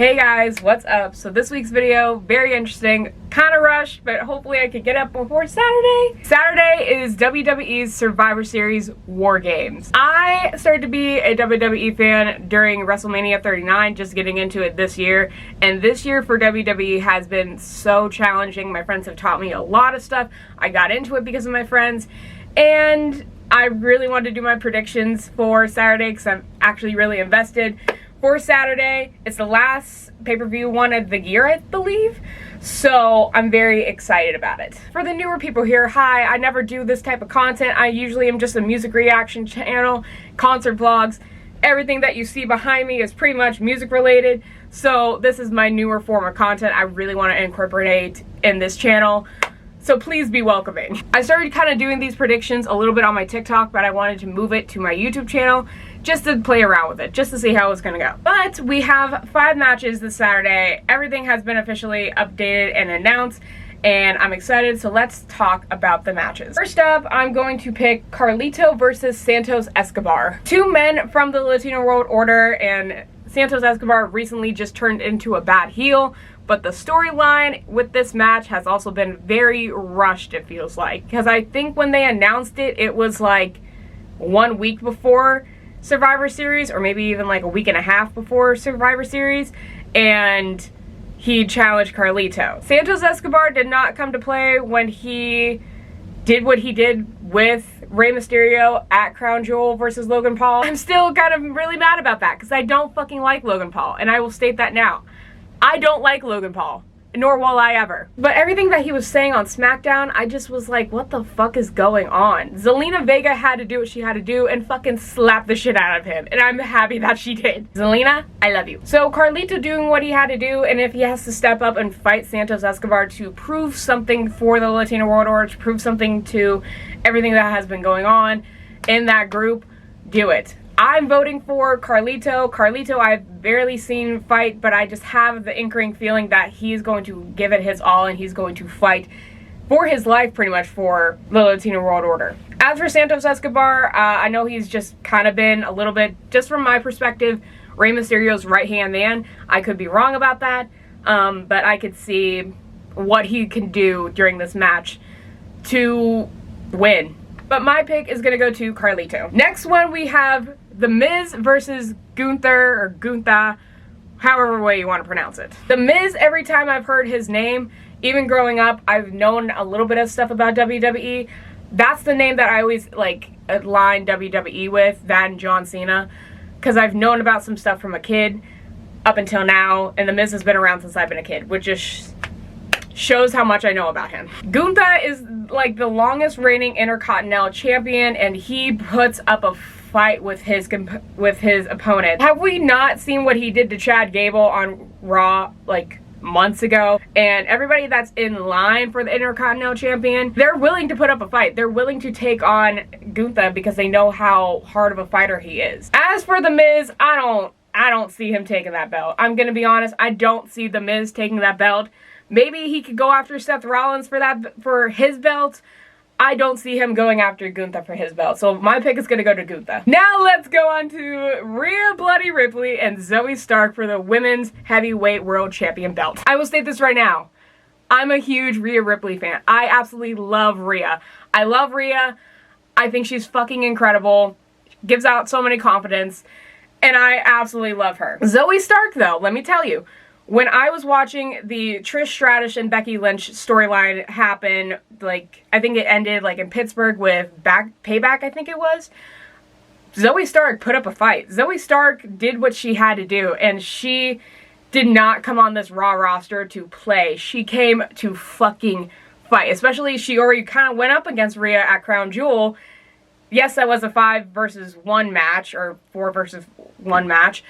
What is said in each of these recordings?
Hey guys, what's up? So this week's video, very interesting, kind of rushed, but hopefully I could get up before Saturday. Saturday is WWE's Survivor Series War Games. I started to be a WWE fan during WrestleMania 39, just getting into it this year, and this year for WWE has been so challenging. My friends have taught me a lot of stuff. I got into it because of my friends, and I really wanted to do my predictions for Saturday because I'm actually really invested. For Saturday, it's the last pay-per-view one of the year, I believe, so I'm very excited about it. For the newer people here, hi, I never do this type of content. I usually am just a music reaction channel, concert vlogs. Everything that you see behind me is pretty much music related, so this is my newer form of content I really want to incorporate in this channel. So please be welcoming. I started kind of doing these predictions a little bit on my TikTok, but I wanted to move it to my YouTube channel just to play around with it, just to see how it's gonna go. But we have 5 matches this Saturday. Everything has been officially updated and announced, and I'm excited, so let's talk about the matches. First up, I'm going to pick Carlito versus Santos Escobar. 2 men from the Latino World Order, and Santos Escobar recently just turned into a bad heel. But the storyline with this match has also been very rushed, it feels like. Because I think when they announced it, it was like 1 week before Survivor Series, or maybe even like a week and a half before Survivor Series, and he challenged Carlito. Santos Escobar did not come to play when he did what he did with Rey Mysterio at Crown Jewel versus Logan Paul. I'm still kind of really mad about that because I don't fucking like Logan Paul, and I will state that now. I don't like Logan Paul, nor will I ever. But everything that he was saying on SmackDown, I just was like, what the fuck is going on? Zelina Vega had to do what she had to do and fucking slap the shit out of him, and I'm happy that she did. Zelina, I love you. So Carlito doing what he had to do, and if he has to step up and fight Santos Escobar to prove something for the Latino World Order, to prove something to everything that has been going on in that group, do it. I'm voting for Carlito. Carlito I've barely seen fight, but I just have the inkling feeling that he's going to give it his all and he's going to fight for his life pretty much for the Latino World Order. As for Santos Escobar, I know he's just kind of been a little bit, just from my perspective, Rey Mysterio's right-hand man. I could be wrong about that, but I could see what he can do during this match to win. But my pick is going to go to Carlito. Next one we have The Miz versus Gunther, or Gunther, however way you want to pronounce it. The Miz, every time I've heard his name, even growing up, I've known a little bit of stuff about WWE. That's the name that I always like align WWE with, that and John Cena, because I've known about some stuff from a kid up until now, and The Miz has been around since I've been a kid, which just shows how much I know about him. Gunther is like the longest reigning Intercontinental Champion, and he puts up a fight with his opponent. Have we not seen what he did to Chad Gable on Raw like months ago? And everybody that's in line for the Intercontinental Champion, they're willing to put up a fight. They're willing to take on Gunther because they know how hard of a fighter he is. As for The Miz, I don't see him taking that belt. I'm gonna be honest, I don't see The Miz taking that belt. Maybe he could go after Seth Rollins for his belt. I don't see him going after Gunther for his belt. So my pick is going to go to Gunther. Now let's go on to Rhea Bloody Ripley and Zoey Stark for the Women's Heavyweight World Champion belt. I will state this right now. I'm a huge Rhea Ripley fan. I absolutely love Rhea. I love Rhea. I think she's fucking incredible. Gives out so many confidence. And I absolutely love her. Zoey Stark though, let me tell you. When I was watching the Trish Stratus and Becky Lynch storyline happen, like, I think it ended, like, in Pittsburgh with Payback, I think it was, Zoey Stark put up a fight. Zoey Stark did what she had to do, and she did not come on this Raw roster to play. She came to fucking fight. Especially, she already kind of went up against Rhea at Crown Jewel. Yes, that was a 5 versus 1 match, or 4 versus 1 match.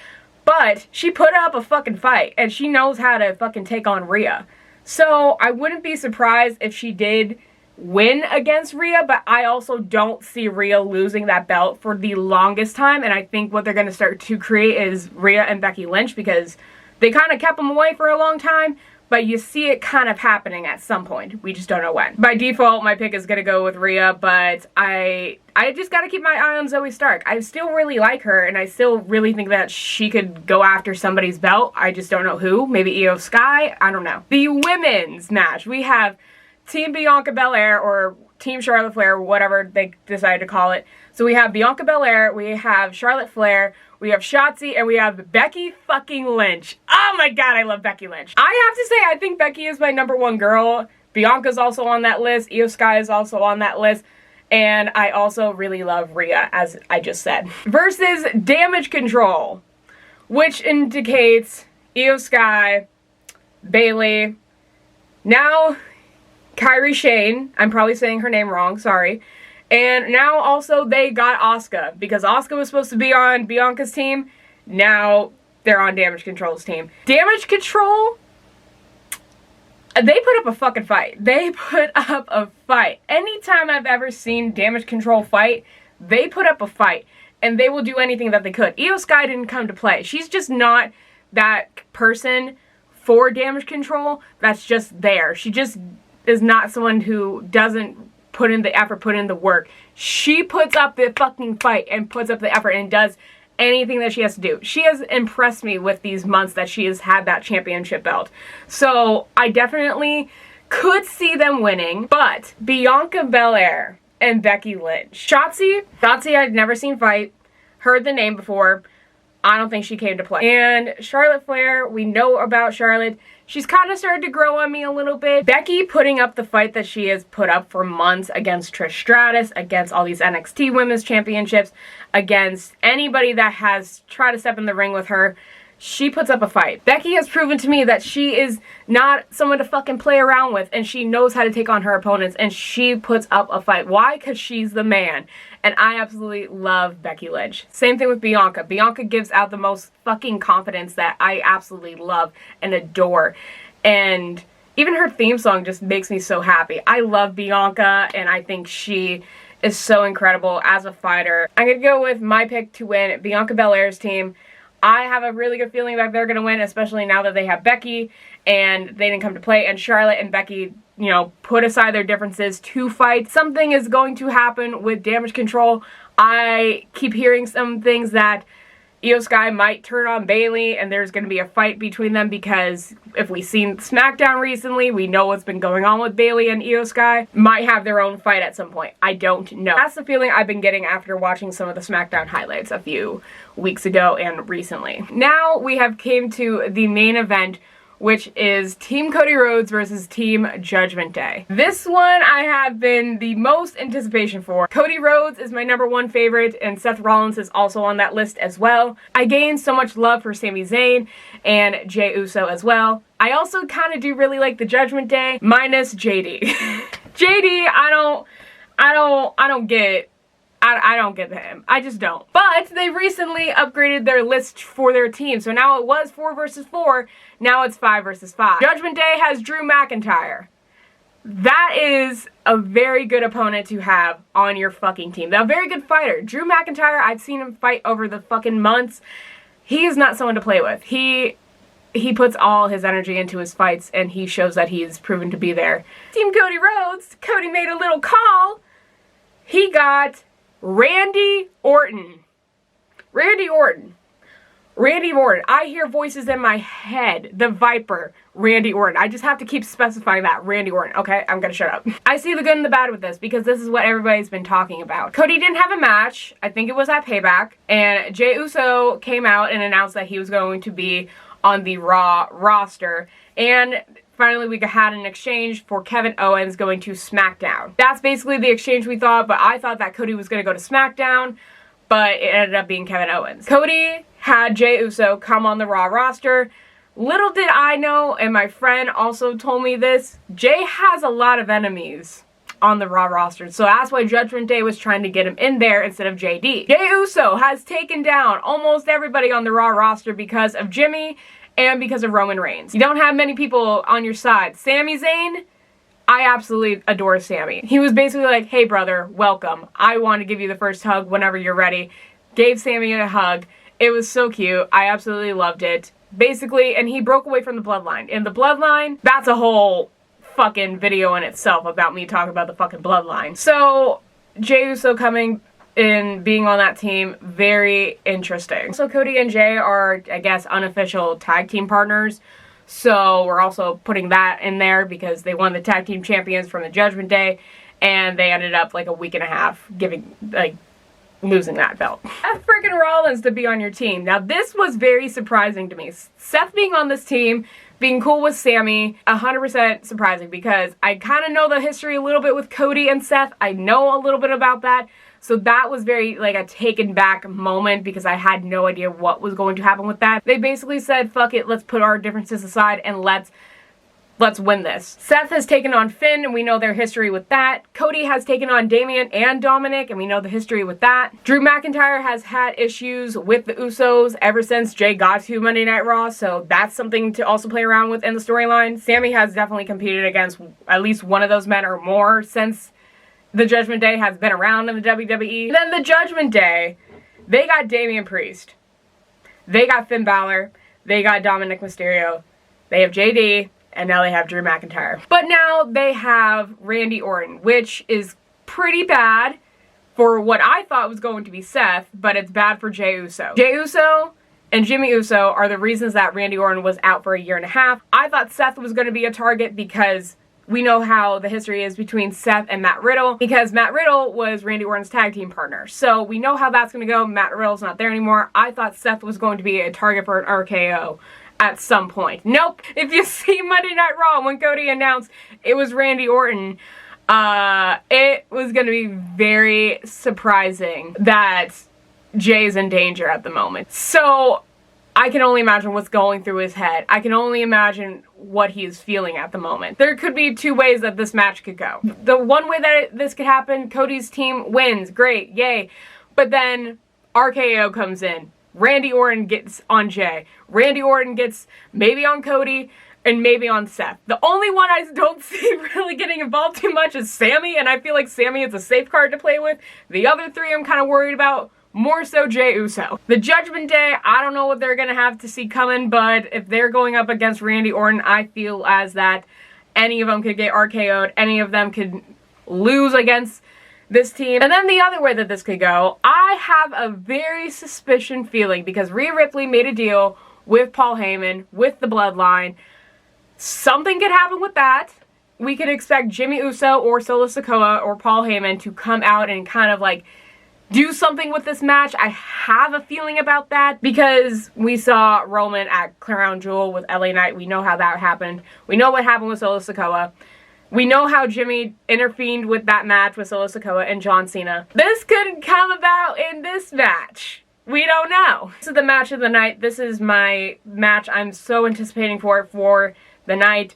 But she put up a fucking fight, and she knows how to fucking take on Rhea. So I wouldn't be surprised if she did win against Rhea, but I also don't see Rhea losing that belt for the longest time, and I think what they're going to start to create is Rhea and Becky Lynch, because they kind of kept them away for a long time, but you see it kind of happening at some point. We just don't know when. By default, my pick is gonna go with Rhea, but I just gotta keep my eye on Zoe Stark. I still really like her, and I still really think that she could go after somebody's belt. I just don't know who. Maybe Io Sky? I don't know. The women's match. We have Team Bianca Belair, or Team Charlotte Flair, whatever they decide to call it. So we have Bianca Belair, we have Charlotte Flair, we have Shotzi, and we have Becky fucking Lynch. Oh my god, I love Becky Lynch. I have to say, I think Becky is my #1 girl. Bianca's also on that list. Io Sky is also on that list. And I also really love Rhea, as I just said. Versus Damage Control, which indicates Io Sky, Bayley, now Kairi Shane. I'm probably saying her name wrong, sorry. And now also they got Asuka, because Asuka was supposed to be on Bianca's team. Now they're on Damage Control's team. Damage Control, they put up a fucking fight. They put up a fight. Anytime I've ever seen Damage Control fight, they put up a fight. And they will do anything that they could. Io Sky didn't come to play. She's just not that person for Damage Control that's just there. She just is not someone who doesn't put in the effort, put in the work. She puts up the fucking fight and puts up the effort and does anything that she has to do. She has impressed me with these months that she has had that championship belt. So I definitely could see them winning, but Bianca Belair and Becky Lynch. Shotzi I'd never seen fight, heard the name before. I don't think she came to play. And Charlotte Flair, we know about Charlotte. She's kind of started to grow on me a little bit. Becky putting up the fight that she has put up for months against Trish Stratus, against all these NXT Women's Championships, against anybody that has tried to step in the ring with her. She puts up a fight. Becky has proven to me that she is not someone to fucking play around with, and she knows how to take on her opponents, and she puts up a fight. Why? Because she's the man. And I absolutely love Becky Lynch. Same thing with Bianca. Bianca gives out the most fucking confidence that I absolutely love and adore. And even her theme song just makes me so happy. I love Bianca, and I think she is so incredible as a fighter. I'm gonna go with my pick to win, Bianca Belair's team. I have a really good feeling that they're going to win, especially now that they have Becky and they didn't come to play, and Charlotte and Becky, you know, put aside their differences to fight. Something is going to happen with Damage Control. I keep hearing some things that Io Sky might turn on Bayley and there's going to be a fight between them, because if we've seen SmackDown recently, we know what's been going on with Bayley and Io Sky. Might have their own fight at some point. I don't know. That's the feeling I've been getting after watching some of the SmackDown highlights a few weeks ago and recently. Now we have came to the main event, which is Team Cody Rhodes versus Team Judgment Day. This one I have been the most anticipation for. Cody Rhodes is my #1 favorite, and Seth Rollins is also on that list as well. I gained so much love for Sami Zayn and Jey Uso as well. I also kind of do really like the Judgment Day, minus JD. JD, I don't get him. I just don't. But they recently upgraded their list for their team. So now it was 4 versus 4. Now it's 5 versus 5. Judgment Day has Drew McIntyre. That is a very good opponent to have on your fucking team. A very good fighter. Drew McIntyre, I've seen him fight over the fucking months. He is not someone to play with. He puts all his energy into his fights, and he shows that he's proven to be there. Team Cody Rhodes. Cody made a little call. He got Randy Orton. Randy Orton. I hear voices in my head. The Viper. Randy Orton. I just have to keep specifying that. Randy Orton. Okay, I'm gonna shut up. I see the good and the bad with this, because this is what everybody's been talking about. Cody didn't have a match. I think it was at Payback. And Jey Uso came out and announced that he was going to be on the Raw roster. And finally, we had an exchange for Kevin Owens going to SmackDown. That's basically the exchange we thought, but I thought that Cody was going to go to SmackDown, but it ended up being Kevin Owens. Cody had Jey Uso come on the Raw roster. Little did I know, and my friend also told me this, Jey has a lot of enemies on the Raw roster, so that's why Judgment Day was trying to get him in there instead of JD. Jey Uso has taken down almost everybody on the Raw roster because of Jimmy and because of Roman Reigns. You don't have many people on your side. Sami Zayn, I absolutely adore Sami. He was basically like, hey brother, welcome. I want to give you the first hug whenever you're ready. Gave Sami a hug. It was so cute. I absolutely loved it. basically, and he broke away from the bloodline. In the bloodline, that's a whole fucking video in itself about me talking about the fucking bloodline. So, Jey Uso coming in, being on that team, very interesting. So Cody and Jey are, I guess, unofficial tag team partners. So we're also putting that in there because they won the tag team champions from the Judgment Day, and they ended up like a week and a half losing that belt. Seth freaking Rollins to be on your team. Now this was very surprising to me. Seth being on this team, being cool with Sami, 100% surprising because I kind of know the history a little bit with Cody and Seth. I know a little bit about that. So that was very like a taken back moment because I had no idea what was going to happen with that. They basically said, fuck it, let's put our differences aside and let's win this. Seth has taken on Finn, and we know their history with that. Cody has taken on Damian and Dominic, and we know the history with that. Drew McIntyre has had issues with the Usos ever since Jey got to Monday Night Raw, so that's something to also play around with in the storyline. Sami has definitely competed against at least one of those men or more since the Judgment Day has been around in the WWE. Then the Judgment Day, they got Damian Priest. They got Finn Balor. They got Dominic Mysterio. They have JD. And now they have Drew McIntyre. But now they have Randy Orton, which is pretty bad for what I thought was going to be Seth, but it's bad for Jey Uso. Jey Uso and Jimmy Uso are the reasons that Randy Orton was out for a year and a half. I thought Seth was going to be a target because we know how the history is between Seth and Matt Riddle, because Matt Riddle was Randy Orton's tag team partner. So we know how that's going to go. Matt Riddle's not there anymore. I thought Seth was going to be a target for an RKO at some point. Nope. If you see Monday Night Raw when Cody announced it was Randy Orton, it was going to be very surprising that Jay's in danger at the moment. So I can only imagine what's going through his head. I can only imagine what he is feeling at the moment. There could be two ways that this match could go. The one way that this could happen, Cody's team wins. Great. Yay. But then RKO comes in. Randy Orton gets on Jey. Randy Orton gets maybe on Cody and maybe on Seth. The only one I don't see really getting involved too much is Sami, and I feel like Sami is a safe card to play with. The other three I'm kind of worried about, more so Jey Uso. The Judgment Day, I don't know what they're going to have to see coming, but if they're going up against Randy Orton, I feel as that any of them could get RKO'd, any of them could lose against this team. And then the other way that this could go, I have a very suspicion feeling because Rhea Ripley made a deal with Paul Heyman, with the Bloodline. Something could happen with that. We could expect Jimmy Uso or Solo Sikoa or Paul Heyman to come out and kind of like do something with this match. I have a feeling about that because we saw Roman at Crown Jewel with LA Knight. We know how that happened. We know what happened with Solo Sikoa. We know how Jimmy intervened with that match with Solo Sikoa and John Cena. This could come about in this match. We don't know. This is the match of the night. This is my match I'm so anticipating for the night.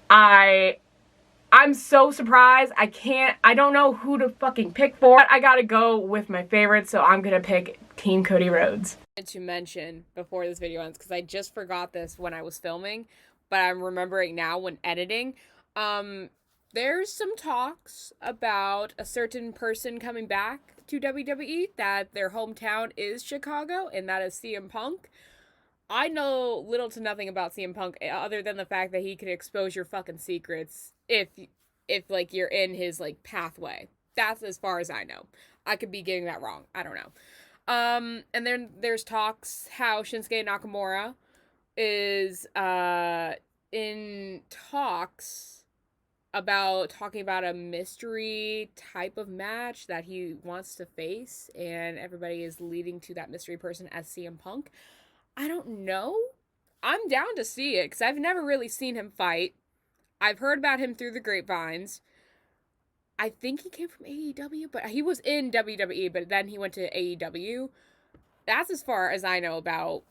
I'm so surprised. I don't know who to fucking pick for. But I gotta go with my favorite, so I'm gonna pick Team Cody Rhodes. To mention before this video ends, because I just forgot this when I was filming, but I'm remembering now when editing. There's some talks about a certain person coming back to WWE, that their hometown is Chicago, and that is CM Punk. I know little to nothing about CM Punk other than the fact that he can expose your fucking secrets if like you're in his like pathway. That's as far as I know. I could be getting that wrong. I don't know. And then there's talks how Shinsuke Nakamura is in talks about talking about a mystery type of match that he wants to face, and everybody is leading to that mystery person as CM Punk. I don't know. I'm down to see it because I've never really seen him fight. I've heard about him through the grapevines. I think he came from AEW, but he was in WWE, but then he went to AEW. That's as far as I know about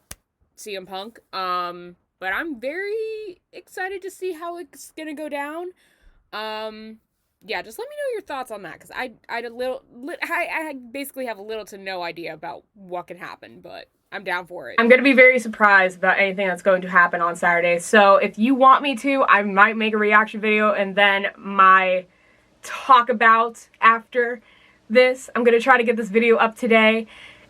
CM Punk. But I'm very excited to see how it's gonna go down. Yeah, just let me know your thoughts on that, because I basically have a little to no idea about what can happen, but I'm down for it. I'm going to be very surprised about anything that's going to happen on Saturday, so if you want me to, I might make a reaction video and then my talk about after this. I'm going to try to get this video up today,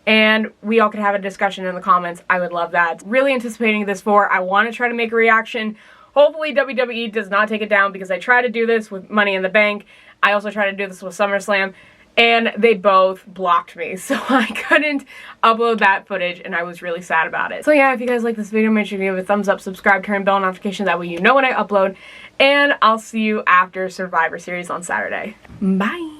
and we all could have a discussion in the comments. I would love that. Really anticipating this for. I want to try to make a reaction. Hopefully WWE does not take it down, because I tried to do this with Money in the Bank. I also tried to do this with SummerSlam, and they both blocked me, so I couldn't upload that footage, and I was really sad about it. So yeah, if you guys like this video, make sure you give it a thumbs up, subscribe, turn bell notifications, that way you know when I upload, and I'll see you after Survivor Series on Saturday. Bye!